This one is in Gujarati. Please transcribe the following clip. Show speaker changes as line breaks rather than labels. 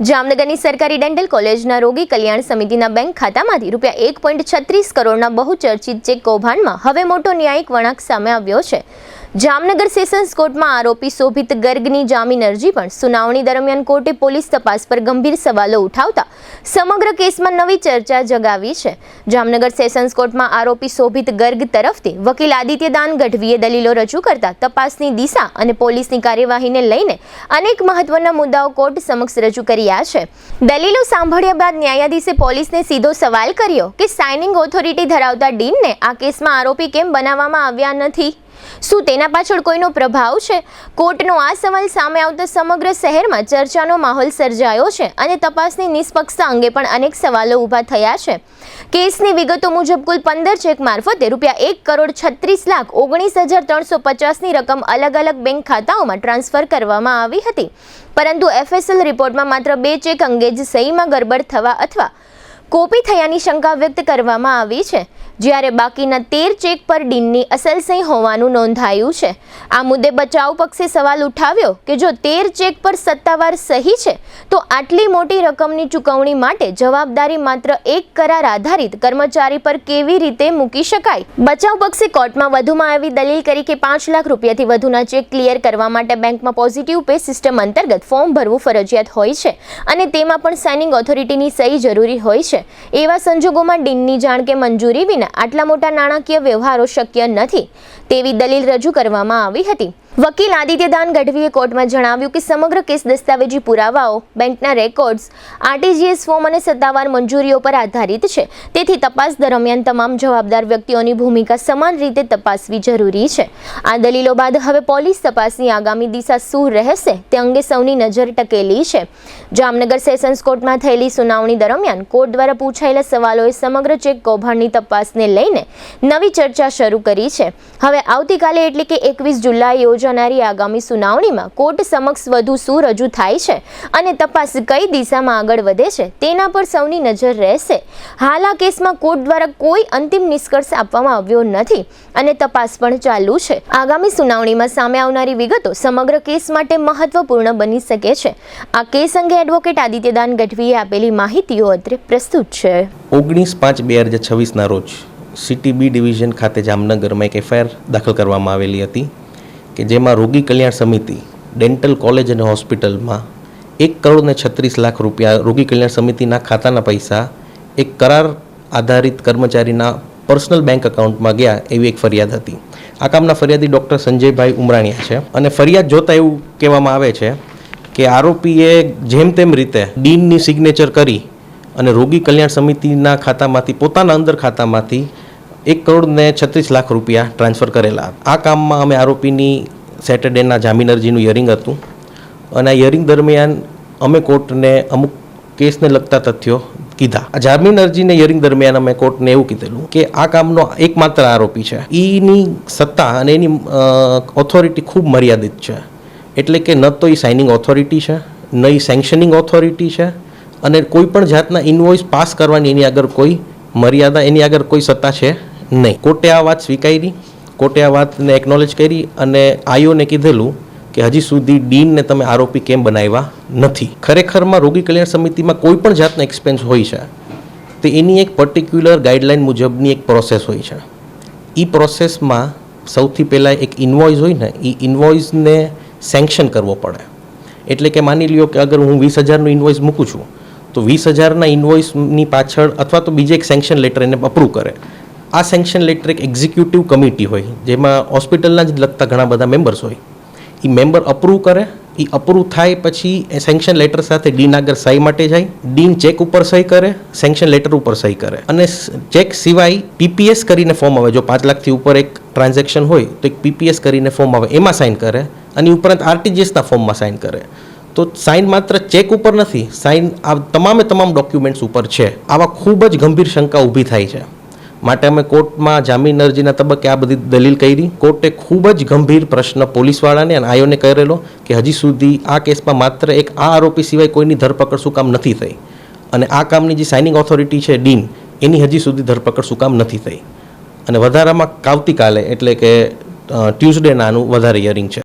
જામનગરની સરકારી ડેન્ટલ કોલેજના રોગી કલ્યાણ સમિતિના બેંક ખાતામાંથી રૂપિયા 1.36 કરોડના બહુચર્ચિત ચેક કૌભાંડમાં હવે મોટો ન્યાયિક વળાંક સામે આવ્યો છે। જામનગર સેશન્સ કોર્ટમાં આરોપી શોભિત ગર્ગની જામીન અરજી પણ સુનાવણી દરમિયાન કોર્ટે પોલીસ તપાસ પર ગંભીર સવાલો ઉઠાવતા સમગ્ર કેસમાં નવી ચર્ચા જગાવી છે। જામનગર સેશન્સ કોર્ટમાં આરોપી શોભિત ગર્ગ તરફથી વકીલ આદિત્યદાન ગઢવીએ દલીલો રજૂ કરતા તપાસની દિશા અને પોલીસની કાર્યવાહીને લઈને અનેક મહત્વના મુદ્દાઓ કોર્ટ સમક્ષ રજૂ કર્યા છે। દલીલો સાંભળ્યા બાદ ન્યાયાધીશે પોલીસને સીધો સવાલ કર્યો કે સાઇનિંગ ઓથોરિટી ધરાવતા ડીનને આ કેસમાં આરોપી કેમ બનાવવામાં આવ્યા નથી? શું તેના પાછળ કોઈનો પ્રભાવ છે? કોર્ટનો આ સવાલ સામે આવતા સમગ્ર શહેરમાં ચર્ચાનો માહોલ સર્જાયો છે અને તપાસની નિષ્પક્ષતા અંગે પણ અનેક સવાલો ઊભા થયા છે। કેસની વિગતો મુજબ કુલ 15 ચેક મારફતે રૂપિયા 1,36,19,350ની રકમ અલગ અલગ બેંક ખાતાઓમાં ટ્રાન્સફર કરવામાં આવી હતી, પરંતુ એફએસએલ રિપોર્ટમાં માત્ર 2 ચેક અંગે જ સહીમાં ગડબડ થવા અથવા કોપી થયાની શંકા વ્યક્ત કરવામાં આવી છે, જ્યારે બાકીના 13 ચેક પર ડીનની અસલ સહી હોવાનું નોંધાયું છે। આ મુદ્દે બચાવ પક્ષે સવાલ ઉઠાવ્યો કે જો 13 ચેક પર સત્તાવાર સહી છે તો આટલી મોટી રકમની ચૂકવણી માટે જવાબદારી માત્ર એક કરાર આધારિત કર્મચારી પર કેવી રીતે મૂકી શકાય? બચાવ પક્ષે કોર્ટમાં વધુમાં આવી દલીલ કરી કે 5 લાખ રૂપિયાથી વધુના ચેક ક્લિયર કરવા માટે બેંકમાં પોઝિટિવ પે સિસ્ટમ અંતર્ગત ફોર્મ ભરવું ફરજિયાત હોય છે અને તેમાં પણ સાઇનિંગ ઓથોરિટીની સહી જરૂરી હોય છે। એવા સંજોગોમાં ડીનની જાણ કે મંજૂરી વિના આટલા મોટા નાણાકીય વ્યવહારો શક્ય નથી તેવી દલીલ રજૂ કરવામાં આવી હતી। વકીલ આદિત્યદાન ગઢવીએ કોર્ટમાં જણાવ્યું કે સમગ્ર કેસ દસ્તાવેજી પુરાવાઓ, બેંકના રેકોર્ડ્સ, આરટીજીએસ ફોર્મ અને સત્તાવાર મંજૂરીઓ પર આધારિત છે, તેથી તપાસ દરમિયાન તમામ જવાબદાર વ્યક્તિઓની ભૂમિકા સમાન રીતે તપાસવી જરૂરી છે। આ દલીલો બાદ હવે પોલીસ તપાસની આગામી દિશા શું રહેશે તે અંગે સૌની નજર ટકેલી છે। જામનગર સેશન્સ કોર્ટમાં થયેલી સુનાવણી દરમિયાન કોર્ટ દ્વારા પૂછાયેલા સવાલોએ સમગ્ર ચેક કૌભાંડની તપાસને લઈને નવી ચર્ચા શરૂ કરી છે। હવે આવતીકાલે એટલે કે 21 જુલાઈ યોજાનારી આગામી સુનાવણીમાં કોર્ટ સમક્ષ વધુ શું રજૂ થાય છે અને તપાસ કઈ દિશામાં આગળ વધે છે તેના પર સૌની નજર રહેશે। હાલ આ કેસમાં કોર્ટ દ્વારા કોઈ અંતિમ નિષ્કર્ષ આપવામાં આવ્યો નથી અને તપાસ પણ ચાલુ છે। આગામી સુનાવણીમાં સામે આવનારી વિગતો સમગ્ર કેસ માટે મહત્વપૂર્ણ બની શકે છે। આ કેસ અંગે એડવોકેટ આદિત્યદાન ગઢવીએ આપેલી માહિતીઓ અત્રે પ્રસ્તુત છે।
19/5/2026ના રોજ સીટીબી ડિવિઝન ખાતે જામનગરમાં એક એફઆઈઆર દાખલ કરવામાં આવેલી હતી કે જેમાં રોગી કલ્યાણ સમિતિ ડેન્ટલ કોલેજ અને હોસ્પિટલમાં 1,36,00,000 રૂપિયા રોગી કલ્યાણ સમિતિના ખાતાના પૈસા એક કરાર આધારિત કર્મચારીના પર્સનલ બેંક એકાઉન્ટમાં ગયા એવી એક ફરિયાદ હતી। આ કામના ફરિયાદી ડૉક્ટર સંજયભાઈ ઉમરાણીયા છે અને ફરિયાદ જોતા એવું કહેવામાં આવે છે કે આરોપીએ જેમ તેમ રીતે ડીનની સિગ્નેચર કરી અને રોગી કલ્યાણ સમિતિના ખાતામાંથી પોતાના અંદર ખાતામાંથી 1,36,00,000 રૂપિયા ટ્રાન્સફર કરેલા। આ કામમાં અમે આરોપીની સેટરડેના જામીન અરજીનું હિયરિંગ હતું અને આ હિયરિંગ દરમિયાન અમે કોર્ટને અમુક કેસને લગતા તથ્યો કીધા। આ જામીન અરજીને હિયરિંગ દરમિયાન અમે કોર્ટને એવું કીધેલું કે આ કામનો એકમાત્ર આરોપી છે, એની સત્તા અને એની ઓથોરિટી ખૂબ મર્યાદિત છે, એટલે કે ન તો એ સાઇનિંગ ઓથોરિટી છે, ન એ સેન્કશનિંગ ઓથોરિટી છે અને કોઈ પણ જાતના ઇન્વોઇસ પાસ કરવાની એની આગળ કોઈ મર્યાદા, એની આગળ કોઈ સત્તા છે નહીં। કોર્ટે આ વાત સ્વીકારી, કોર્ટે આ વાતને એકનોલેજ કરી અને આઈઓને કીધેલું કે હજી સુધી ડીનને તમે આરોપી કેમ બનાવ્યા નથી। ખરેખરમાં રોગી કલ્યાણ સમિતિમાં કોઈ પણ જાતના એક્સપેન્સ હોય છે તો એની એક પર્ટિક્યુલર ગાઈડલાઇન મુજબની એક પ્રોસેસ હોય છે। એ પ્રોસેસમાં સૌથી પહેલાં એક ઇન્વોઇસ હોય ને, એ ઇન્વોઇસને સેન્કશન કરવો પડે। એટલે કે માની લ્યો કે અગર હું 20,000નું ઇન્વોઇસ મૂકું છું તો 20,000ના ઇન્વોઇસની પાછળ અથવા તો બીજે એક સેન્કશન લેટર એને અપ્રૂવ કરે। આ સેન્કશન લેટર એક એક્ઝિક્યુટિવ કમિટી હોય જેમાં હોસ્પિટલના જ લગતા ઘણા બધા મેમ્બર્સ હોય, એ મેમ્બર અપ્રૂવ કરે, એ અપ્રૂવ થાય પછી એ સેન્કશન લેટર સાથે ડીન આગળ સહી માટે જાય, ડીન ચેક ઉપર સહી કરે, સેન્કશન લેટર ઉપર સહી કરે અને ચેક સિવાય પીપીએસ કરીને ફોર્મ આવે, જો 5 લાખથી ઉપર એક ટ્રાન્ઝેક્શન હોય તો એક પીપીએસ કરીને ફોર્મ આવે, એમાં સાઇન કરે અને ઉપરાંત આરટીજીએસના ફોર્મમાં સાઇન કરે। તો સાઇન માત્ર ચેક ઉપર નથી, સાઇન આ તમામ ડોક્યુમેન્ટ્સ ઉપર છે। આવા ખૂબ જ ગંભીર શંકા ઊભી થાય છે, માટે અમે કોર્ટમાં જામીન અરજીના તબક્કે આ બધી દલીલ કરી। કોર્ટે ખૂબ જ ગંભીર પ્રશ્ન પોલીસવાળાને અને આયોને કરેલો કે હજી સુધી આ કેસમાં માત્ર એક આ આરોપી સિવાય કોઈની ધરપકડ શું કામ નથી થઈ અને આ કામની જે સાઇનિંગ ઓથોરિટી છે ડીન, એની હજી સુધી ધરપકડ શું કામ નથી થઈ અને વધારામાં આવતીકાલે એટલે કે ટ્યુઝડેના આનું વધારે હિયરિંગ છે।